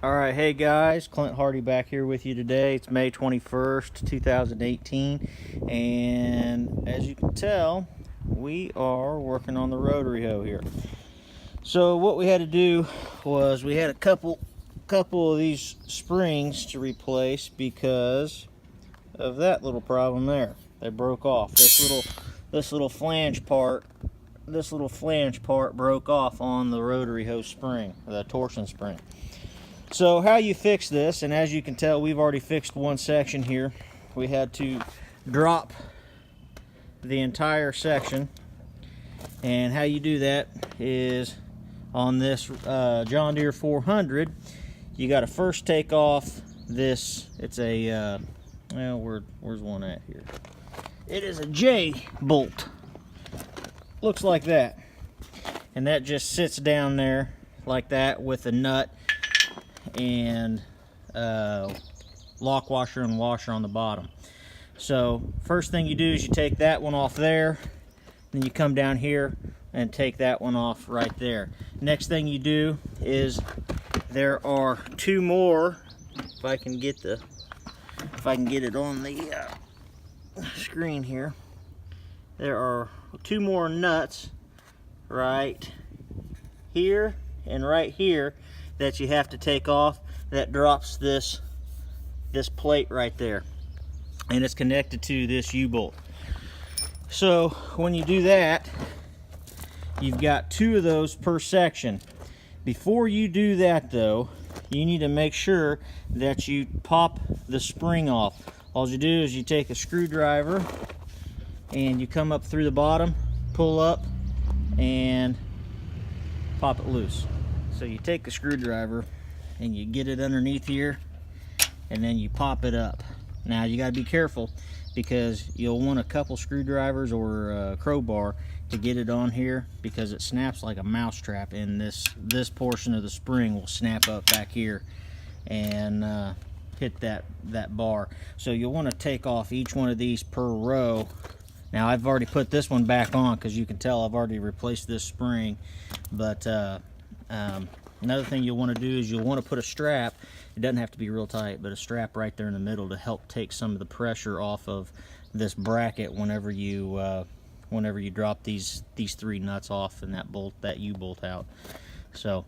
All right, hey guys, Clint Hardy back here with you today. It's May 21st, 2018, and as you can tell, we are working on the rotary hoe here. So what we had to do was we had a couple of these springs to replace because of that little problem there. They broke off. This little flange part broke off on the rotary hoe spring, the torsion spring. So how you fix this, and as you can tell, we've already fixed one section here. We had to drop the entire section, and how you do that is on this John Deere 400, you got to first take off this. It's a well, where's one at here? It is a J bolt. Looks like that, and that just sits down there like that with a nut and lock washer and washer on the bottom. So first thing you do is you take that one off there, then you come down here and take that one off right there. Next thing you do is there are two more, if I can get it on the screen here, there are two more nuts right here and right here that you have to take off. That drops this plate right there, and it's connected to this U-bolt. So when you do that, you've got two of those per section. Before you do that though, you need to make sure that you pop the spring off. All you do is you take a screwdriver and you come up through the bottom, pull up, and pop it loose. So you take the screwdriver and you get it underneath here, and then you pop it up. Now you got to be careful because you'll want a couple screwdrivers or a crowbar to get it on here, because it snaps like a mouse trap, and this portion of the spring will snap up back here and hit that bar. So you'll want to take off each one of these per row. Now I've already put this one back on because you can tell I've already replaced this spring, but another thing you'll want to do is you'll want to put a strap. It doesn't have to be real tight, but a strap right there in the middle to help take some of the pressure off of this bracket whenever you drop these three nuts off and that U-bolt out. So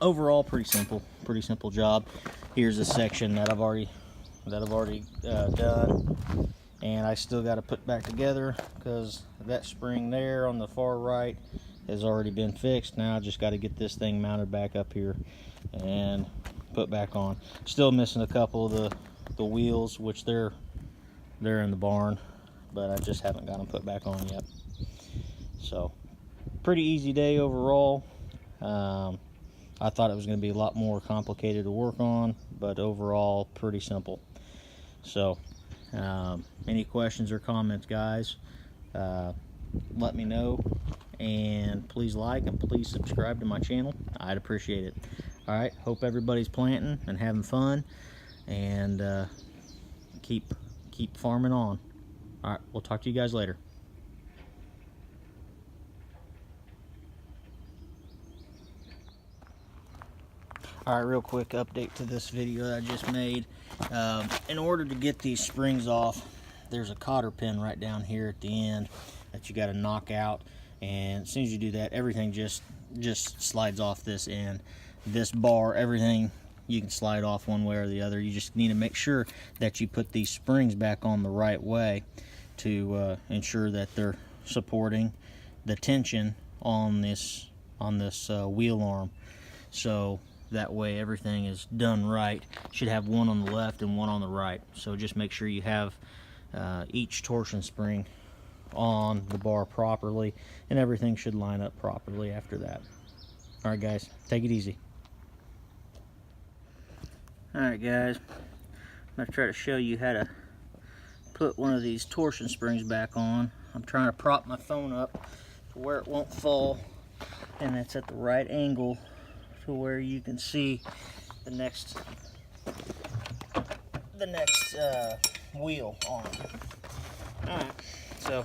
overall, pretty simple job. Here's a section that I've already done, and I still got to put back together because that spring there on the far right has already been fixed. Now I just got to get this thing mounted back up here and put back on. Still missing a couple of the wheels, which they're in the barn, but I just haven't got them put back on yet. So pretty easy day overall. I thought it was going to be a lot more complicated to work on, but overall pretty simple. So any questions or comments, guys, let me know, and please like and please subscribe to my channel. I'd appreciate it. All right, hope everybody's planting and having fun, and keep farming on. All right, we'll talk to you guys later. All right, real quick update to this video that I just made. In order to get these springs off, there's a cotter pin right down here at the end that you got to knock out, and as soon as you do that, everything just slides off this end. This bar, everything you can slide off one way or the other. You just need to make sure that you put these springs back on the right way to ensure that they're supporting the tension on this wheel arm. So that way everything is done right. Should have one on the left and one on the right. So just make sure you have each torsion spring on the bar properly, and everything should line up properly after that. All right, guys, take it easy. All right, guys, I'm going to try to show you how to put one of these torsion springs back on. I'm trying to prop my phone up to where it won't fall, and it's at the right angle to where you can see the next wheel on it. All right, so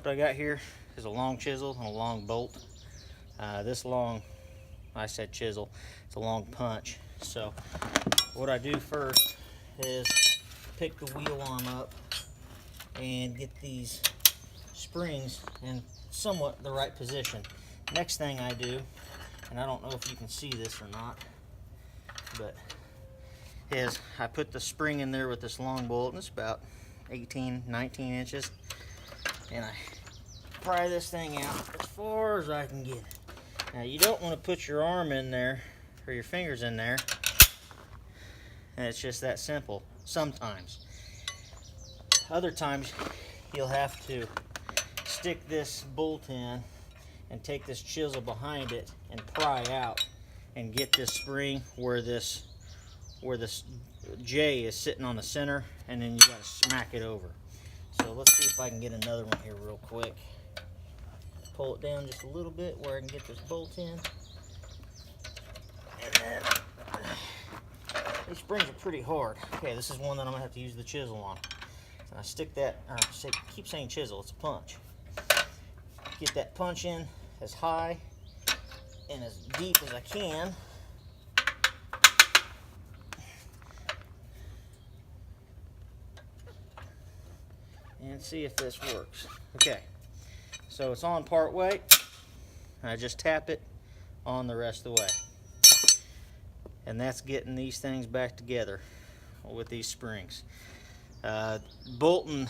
what I got here is a long chisel and a long bolt. This long I said chisel, it's a long punch. So what I do first is pick the wheel arm up and get these springs in somewhat the right position. Next thing I do, and I don't know if you can see this or not, but is I put the spring in there with this long bolt, and it's about 18, 19 inches, and I pry this thing out as far as I can get it. Now you don't want to put your arm in there or your fingers in there, and it's just that simple sometimes. Other times you'll have to stick this bolt in and take this chisel behind it and pry out and get this spring where this J is sitting on the center, and then you got to smack it over. So let's see if I can get another one here real quick. Pull it down just a little bit where I can get this bolt in. And then these springs are pretty hard. Okay, this is one that I'm gonna have to use the chisel on. So I stick that, or keep saying chisel, it's a punch. Get that punch in as high and as deep as I can. And see if this works. Okay, so it's on part way. I just tap it on the rest of the way. And that's getting these things back together with these springs. Bolting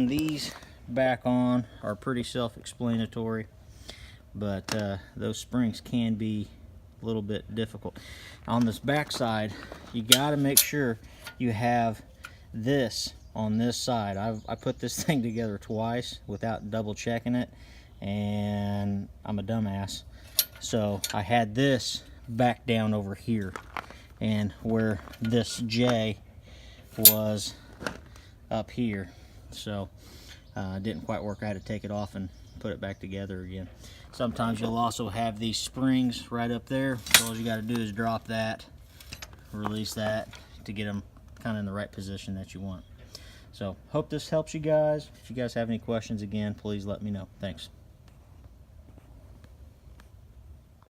these back on are pretty self-explanatory, but those springs can be a little bit difficult. On this back side, you got to make sure you have this on this side. I put this thing together twice without double checking it, and I'm a dumbass. So I had this back down over here, and where this J was up here. So it didn't quite work. I had to take it off and put it back together again. Sometimes you'll also have these springs right up there. So all you got to do is drop that, release that to get them kind of in the right position that you want. So hope this helps you guys. If you guys have any questions, again, please let me know. Thanks.